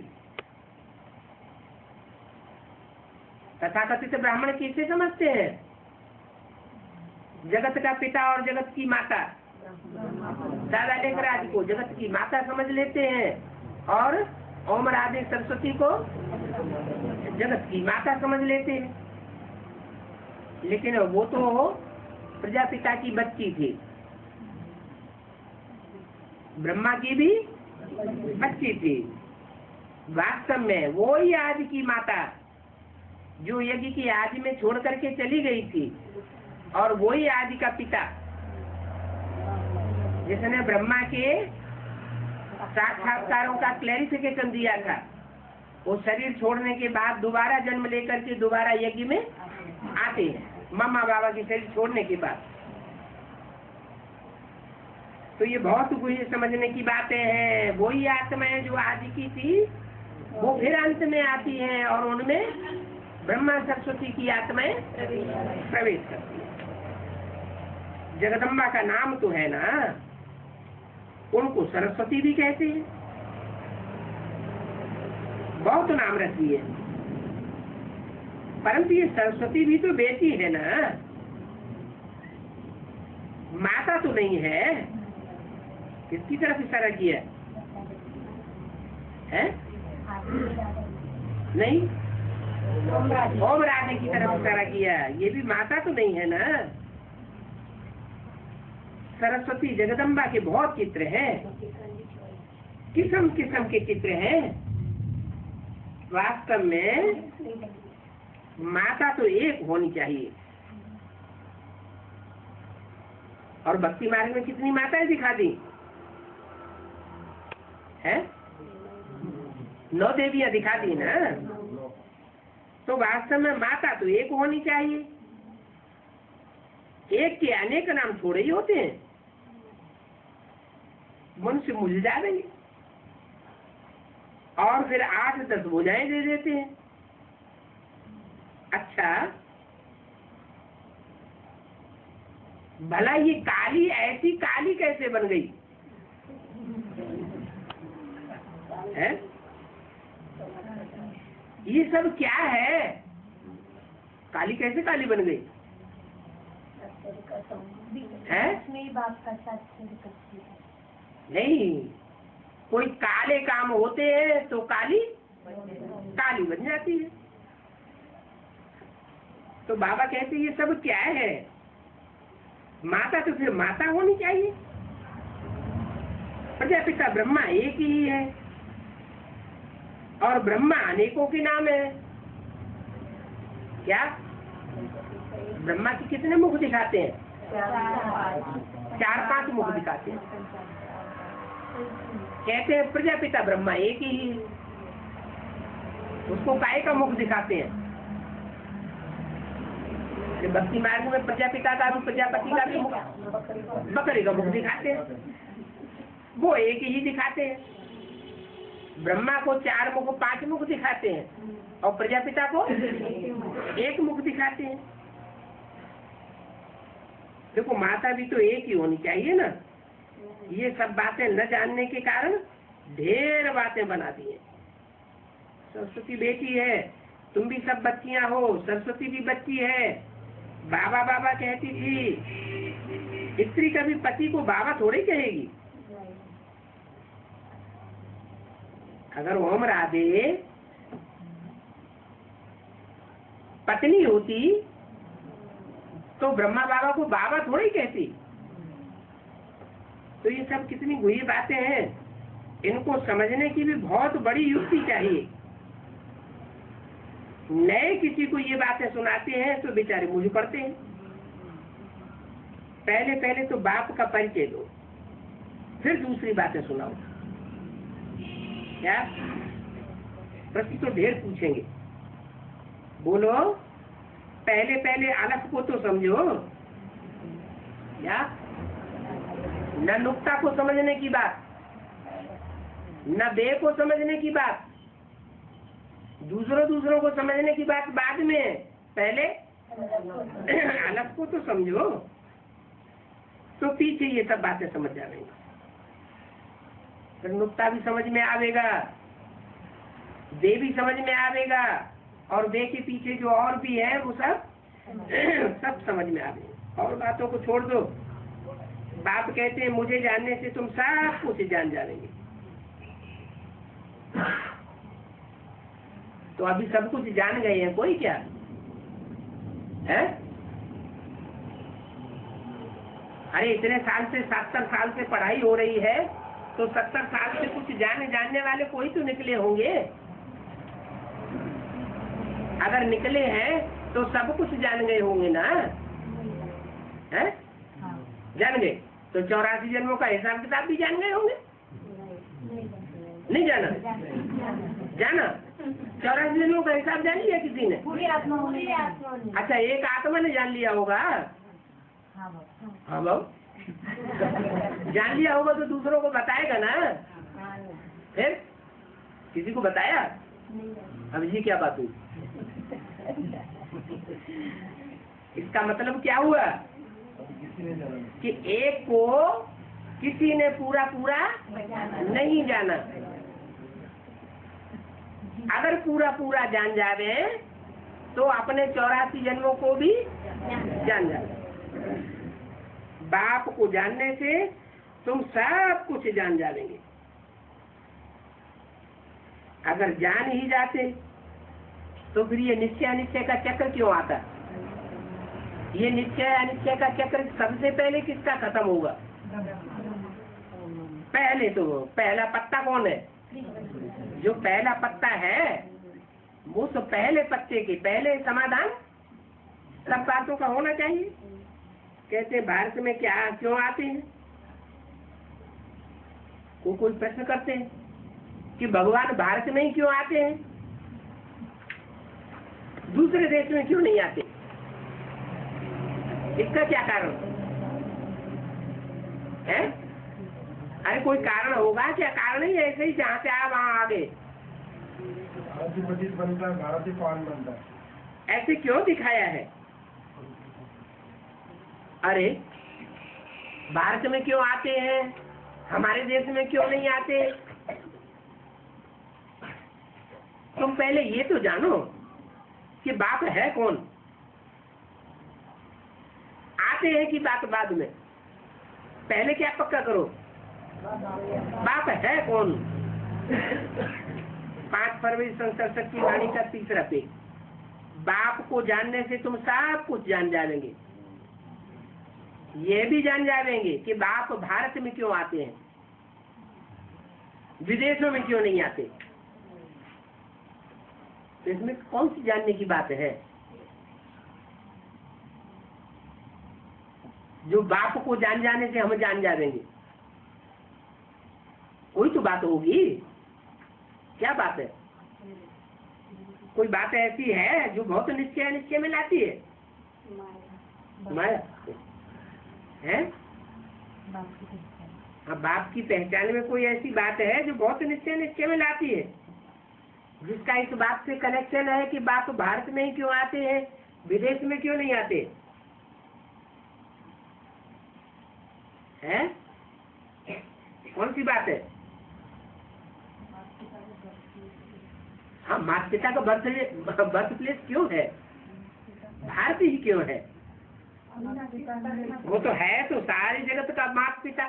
तथाकथित ब्राह्मण किसे समझते हैं? जगत का पिता और जगत की माता, दादा लेखराज को जगत की माता समझ लेते हैं, और ओम राधे सरस्वती को जगत की माता समझ लेते हैं। लेकिन वो तो प्रजापिता की बच्ची थी, ब्रह्मा की भी बच्ची थी। वास्तव में वो ही आज की माता जो यज्ञ की आदि में छोड़ करके चली गई थी, और वो ही आदि का पिता जिसने ब्रह्मा के साक्षात्कारों का क्लैरिफिकेशन दिया था, वो शरीर छोड़ने के बाद दोबारा जन्म लेकर के दोबारा यज्ञ में आते हैं, मम्मा बाबा के शरीर छोड़ने के बाद। तो ये बहुत गुह्य समझने की बातें हैं। वही आत्माएं जो आदि की थी वो फिर अंत में आती हैं, और उनमें ब्रह्मा सरस्वती की आत्माएं प्रवेश करती है। जगदम्बा का नाम तो है ना, उनको सरस्वती भी कहते हैं, बहुत नाम रखती है। परंतु ये सरस्वती भी तो बेटी है ना, माता तो नहीं है। किसकी तरफ इशारा किया है? नहीं, ओम राधे की तरफ इशारा किया। ये भी माता तो नहीं है ना। सरस्वती जगदम्बा के बहुत चित्र हैं, किस्म किस्म के चित्र हैं। वास्तव में माता तो एक होनी चाहिए। और भक्ति मार्ग में कितनी माताएं दिखा दी है? 9 देवियां दिखा दी ना। तो वास्तव में माता तो एक होनी चाहिए। एक के अनेक नाम थोड़े ही होते हैं, मन से मुझ जाएंगे और फिर 8-10 भुजाएं दे देते हैं। अच्छा, भला ये काली ऐसी काली कैसे बन गई है? ये सब क्या है? काली कैसे काली बन गई है? नहीं, कोई काले काम होते हैं तो काली काली बन जाती है। तो बाबा कहते ये सब क्या है? माता तो फिर माता होनी चाहिए। प्रजापिता ब्रह्मा एक ही है, और ब्रह्मा अनेकों के नाम है। क्या ब्रह्मा के कितने मुख दिखाते हैं? 4-5 मुख दिखाते हैं। कहते हैं प्रजापिता ब्रह्मा एक ही है, उसको काय का मुख दिखाते हैं? भक्ति मार्ग में प्रजापिता का रूप, प्रजापति का भी मुख, बकरी का मुख दिखाते हैं। वो एक ही दिखाते हैं। ब्रह्मा को 4 मुख 5 मुख दिखाते हैं, और प्रजापिता को 1 मुख दिखाते हैं। देखो, माता भी तो एक ही होनी चाहिए ना। ये सब बातें न जानने के कारण ढेर बातें बना दी है। सरस्वती बेटी है, तुम भी सब बच्चियां हो, सरस्वती भी बच्ची है। बाबा बाबा कहती थी, स्त्री कभी पति को बाबा थोड़ी कहेगी। अगर ओम राधे पत्नी होती तो ब्रह्मा बाबा को बाबा थोड़ी कहती। तो ये सब कितनी बुरी बातें हैं, इनको समझने की भी बहुत बड़ी युक्ति चाहिए। नए किसी को ये बातें सुनाते हैं तो बेचारे मुझे पड़ते हैं। पहले पहले तो बाप का परिचय दो, फिर दूसरी बातें सुनाओ। क्या प्रश्न तो ढेर पूछेंगे, बोलो। पहले पहले अलग को तो समझो। क्या न नुक्ता को समझने की बात, न बे को समझने की बात, दूसरों को समझने की बात बाद में, पहले अलग को तो समझो, तो पीछे ये सब बातें समझ जाएंगे। फिर नुक्ता भी समझ में आवेगा, दे भी समझ में आवेगा, और दे के पीछे जो और भी है वो सब समझ में आवेगा। और बातों को छोड़ दो। बाप कहते हैं मुझे जानने से तुम सब कुछ जान जाएंगे। तो अभी सब कुछ जान गए हैं, कोई क्या है? अरे इतने साल से 70 साल से पढ़ाई हो रही है, तो 70 साल से कुछ जानने वाले कोई तो निकले होंगे। अगर निकले हैं तो सब कुछ जान गए होंगे ना, है? जान गए तो 84 जन्मों का हिसाब किताब भी जान गए होंगे। नहीं जाना? जाना 84 जन्मों का हिसाब जान लिया किसी ने? पूरी आत्मा होने। अच्छा, एक आत्मा ने जान लिया होगा। हाँ भाव जान लिया होगा तो दूसरों को बताएगा ना। फिर किसी को बताया? अब जी क्या बात हुई? इसका मतलब क्या हुआ कि एक को किसी ने पूरा पूरा नहीं जाना। अगर पूरा पूरा जान जावे तो अपने 84 जन्मों को भी जान जावे। बाप को जानने से तुम सब कुछ जान जाएंगे। अगर जान ही जाते तो फिर ये निश्चय अनिश्चय का चक्र क्यों आता? ये निश्चय अनिश्चय का चक्र सबसे पहले किसका खत्म होगा? पहले तो पहला पत्ता कौन है? जो पहला पत्ता है वो तो पहले पत्ते के पहले समाधान सब बातों का होना चाहिए। कहते भारत में क्या क्यों आते हैं? कोई प्रश्न करते हैं कि भगवान भारत में ही क्यों आते हैं, दूसरे देश में क्यों नहीं आते? इसका क्या कारण है? अरे कोई कारण होगा क्या? कारण ही ऐसे ही जहाँ से आया वहाँ आ गए। भारत ही पतित बनता है, भारत ही पावन बनता है। ऐसे क्यों दिखाया है? अरे भारत में क्यों आते हैं, हमारे देश में क्यों नहीं आते? तुम पहले ये तो जानो कि बाप है कौन। आते हैं कि बात बाद में? पहले क्या पक्का करो, बाप है कौन। 5 फरवरी सन की वाणी का तीसरा पेज। बाप को जानने से तुम सब कुछ जान जाएंगे। ये भी जान जाएंगे कि बाप भारत में क्यों आते हैं, विदेशों में क्यों नहीं आते। तो इसमें कौन सी जानने की बात है? जो बाप को जान जाने से हम जान जाएंगे, कोई तो बात होगी। क्या बात है? कोई बात ऐसी है जो बहुत निश्चय में लाती है? माया है? हाँ, बाप की पहचान में कोई ऐसी बात है जो बहुत निश्चय में लाती है, जिसका इस बात से कनेक्शन है कि बाप भारत में ही क्यों आते हैं, विदेश में क्यों नहीं आते हैं? कौन सी बात है? हाँ, माता पिता का बर्थ प्लेस क्यों है? भारत ही क्यों है? वो तो है, तो सारी जगत का माता पिता,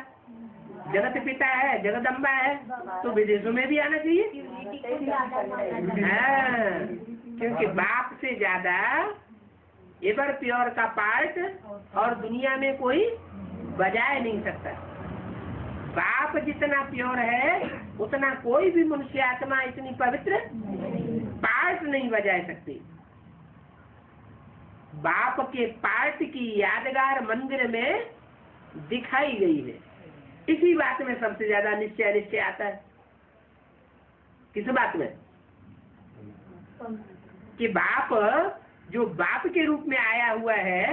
जगत पिता है, जगदम्बा है, तो विदेशों में भी आना चाहिए। हाँ, क्योंकि बाप से ज्यादा एवर प्योर का पार्ट और दुनिया में कोई बजा नहीं सकता। बाप जितना प्योर है उतना कोई भी मनुष्य आत्मा इतनी पवित्र पार्ट नहीं बजा सकती। बाप के पार्ट की यादगार मंदिर में दिखाई गई है। इसी बात में सबसे ज्यादा निश्चय आता है। किस बात में? कि बाप जो बाप के रूप में आया हुआ है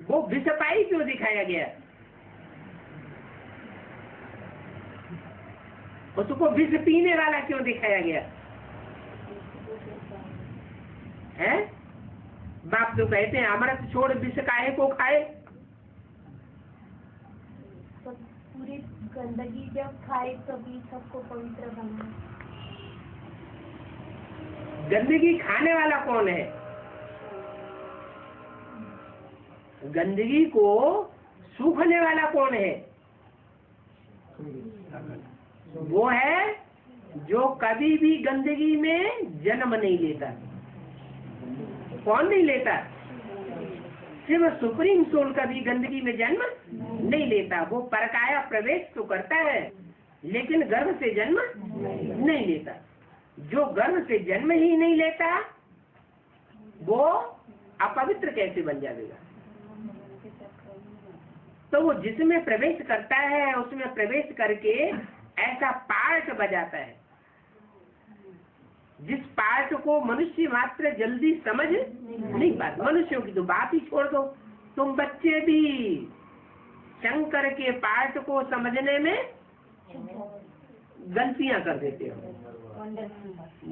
वो विषपाई क्यों दिखाया गया? उसको विष पीने वाला क्यों दिखाया गया है? बाप तो कहते हैं अमृत छोड़ विष काहे को खाए। तो पूरी गंदगी जब खाए तभी सबको पवित्र बना। गंदगी खाने वाला कौन है? गंदगी को सूखने वाला कौन है? वो है जो कभी भी गंदगी में जन्म नहीं लेता। कौन नहीं लेता? सिर्फ सुप्रीम सोल कभी गंदगी में जन्म नहीं लेता। वो परकाया प्रवेश तो करता है लेकिन गर्भ से जन्म नहीं लेता। जो गर्भ से जन्म ही नहीं लेता वो अपवित्र कैसे बन जाएगा? तो वो जिसमें प्रवेश करता है उसमें प्रवेश करके ऐसा पार्ट बजाता है जिस पार्ट को मनुष्य मात्र जल्दी समझ नहीं पाता। मनुष्यों की तो बात ही छोड़ दो, तुम बच्चे भी शंकर के पार्ट को समझने में गलतियां कर देते हो।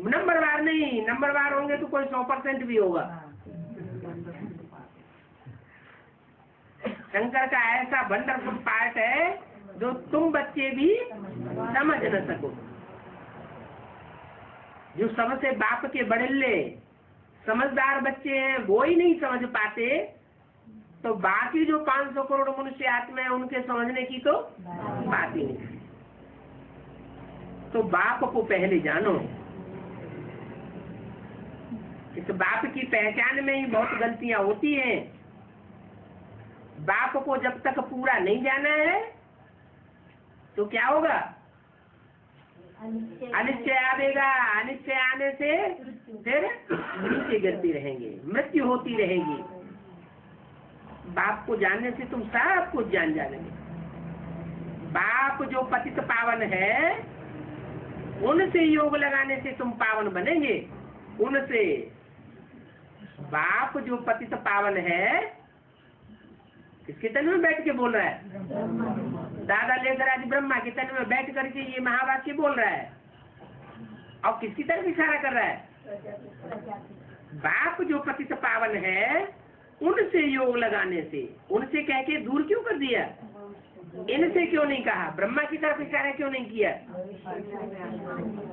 नंबरवार नहीं, नंबरवार होंगे तो कोई 100% भी होगा। शंकर का ऐसा वंडरफुल पार्ट है जो तुम बच्चे भी समझ न सको। जो सबसे बाप के बड़े समझदार बच्चे हैं वो ही नहीं समझ पाते, तो बाकी जो 500 करोड़ मनुष्य आत्मा है उनके समझने की तो बात ही नहीं। तो बाप को पहले जानो। इस बाप की पहचान में ही बहुत गलतियां होती हैं। बाप को जब तक पूरा नहीं जाना है तो क्या होगा? अनिश्चय आएगा। अनिश्चय आने से फिर नीचे गिरती रहेंगे, मृत्यु होती रहेगी। बाप को जानने से तुम सब कुछ जान जाओगे। बाप जो पतित पावन है उनसे योग लगाने से तुम पावन बनेंगे। उनसे बाप जो पतित पावन है किसके तन में बैठ के बोल रहा है? दादा लेकर आज ब्रह्मा के तन में बैठ करके ये महावाक्य बोल रहा है। और किसकी तरफ इशारा कर रहा है? बाप जो पतित पावन है उनसे योग लगाने से। उनसे कह के दूर क्यों कर दिया? इनसे क्यों नहीं कहा? ब्रह्मा की तरफ इशारा क्यों नहीं किया?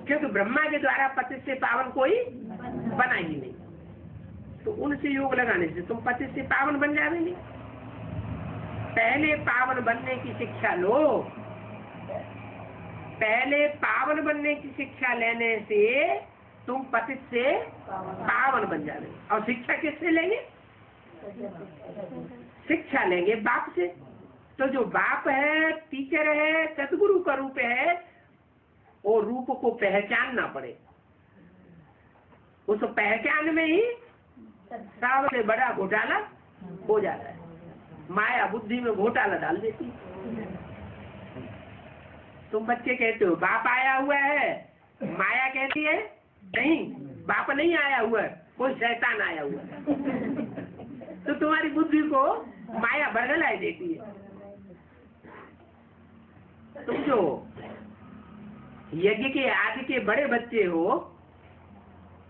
क्योंकि ब्रह्मा के द्वारा पतित से पावन कोई बना ही नहीं। तो उनसे योग लगाने से तुम पतित से पावन बन जाओगे। पहले पावन बनने की शिक्षा लो। पहले पावन बनने की शिक्षा लेने से तुम पतित से पावन बन जाओगे। और शिक्षा किससे लेंगे? शिक्षा लेंगे बाप से। तो जो बाप है, टीचर है, सदगुरु का रूप है, वो रूप को पहचानना पड़े। उस पहचान में ही सबसे बड़ा घोटाला हो जाता है। माया बुद्धि में घोटाला डाल देती। तुम बच्चे कहते हो बाप आया हुआ है, माया कहती है नहीं, बाप नहीं आया हुआ है, कोई शैतान आया हुआ है। तो तुम्हारी बुद्धि को माया बरगला देती है। तुम जो यज्ञ के आदि के बड़े बच्चे हो,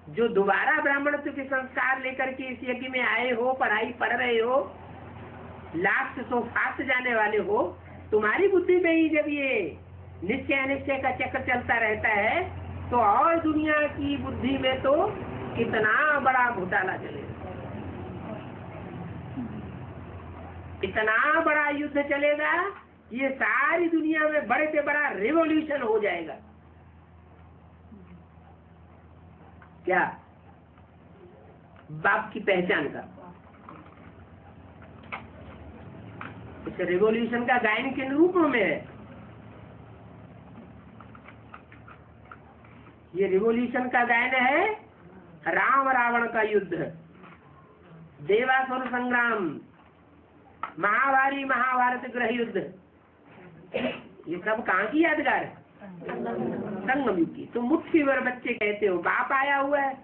जो दोबारा ब्राह्मणत्व के संस्कार लेकर के इस यज्ञ में आए हो, पढ़ाई पढ़ रहे हो, लास्ट तो फास्ट जाने वाले हो, तुम्हारी बुद्धि में ही जब ये निश्चय अनिश्चय का चक्कर चलता रहता है तो और दुनिया की बुद्धि में तो कितना बड़ा घोटाला चलेगा। इतना बड़ा युद्ध चलेगा, ये सारी दुनिया में बड़े से बड़ा रिवॉल्यूशन हो जाएगा। क्या? बाप की पहचान का। इस रिवॉल्यूशन का गायन किन रूपों में है? ये रिवॉल्यूशन का गायन है राम रावण का युद्ध, देवासुर संग्राम, महाभारी महाभारत गृह युद्ध। ये सब कहाँ की यादगार है? संगम युग की। तुम मुट्ठी भर बच्चे कहते हो, बाप आया हुआ है,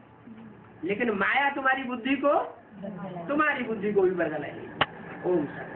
लेकिन माया तुम्हारी बुद्धि को भी बदल है। ओम शांति।